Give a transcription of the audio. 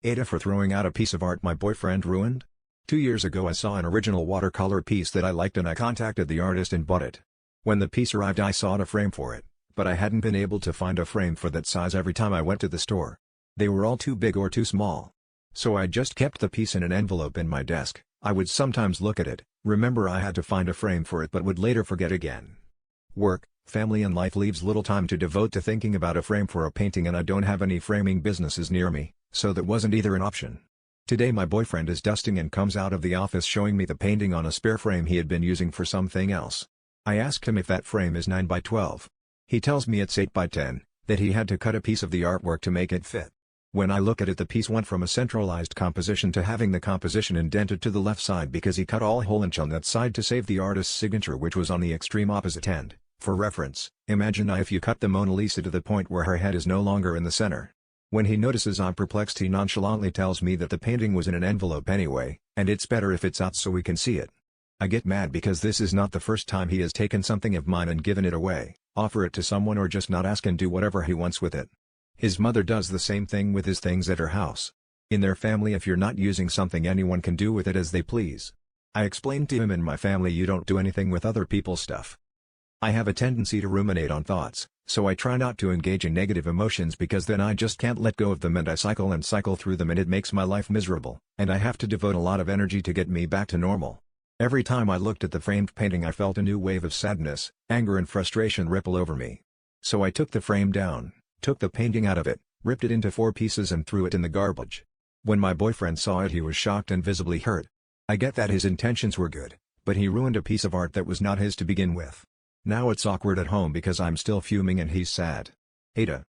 Ada for throwing out a piece of art my boyfriend ruined? 2 years ago I saw an original watercolor piece that I liked and I contacted the artist and bought it. When the piece arrived I sought a frame for it, but I hadn't been able to find a frame for that size every time I went to the store. They were all too big or too small. So I just kept the piece in an envelope in my desk. I would sometimes look at it, remember I had to find a frame for it but would later forget again. Work, family and life leaves little time to devote to thinking about a frame for a painting and I don't have any framing businesses near me, so that wasn't either an option. Today my boyfriend is dusting and comes out of the office showing me the painting on a spare frame he had been using for something else. I asked him if that frame is 9 by 12. He tells me it's 8 by 10, that he had to cut a piece of the artwork to make it fit. When I look at it the piece went from a centralized composition to having the composition indented to the left side because he cut all whole inch on that side to save the artist's signature which was on the extreme opposite end. For reference, imagine if you cut the Mona Lisa to the point where her head is no longer in the center. When he notices I'm perplexed he nonchalantly tells me that the painting was in an envelope anyway, and it's better if it's out so we can see it. I get mad because this is not the first time he has taken something of mine and given it away, offer it to someone or just not ask and do whatever he wants with it. His mother does the same thing with his things at her house. In their family if you're not using something anyone can do with it as they please. I explained to him in my family you don't do anything with other people's stuff. I have a tendency to ruminate on thoughts, so I try not to engage in negative emotions because then I just can't let go of them and I cycle through them and it makes my life miserable, and I have to devote a lot of energy to get me back to normal. Every time I looked at the framed painting I felt a new wave of sadness, anger and frustration ripple over me. So I took the frame down, took the painting out of it, ripped it into 4 pieces and threw it in the garbage. When my boyfriend saw it he was shocked and visibly hurt. I get that his intentions were good, but he ruined a piece of art that was not his to begin with. Now it's awkward at home because I'm still fuming and he's sad. Ada.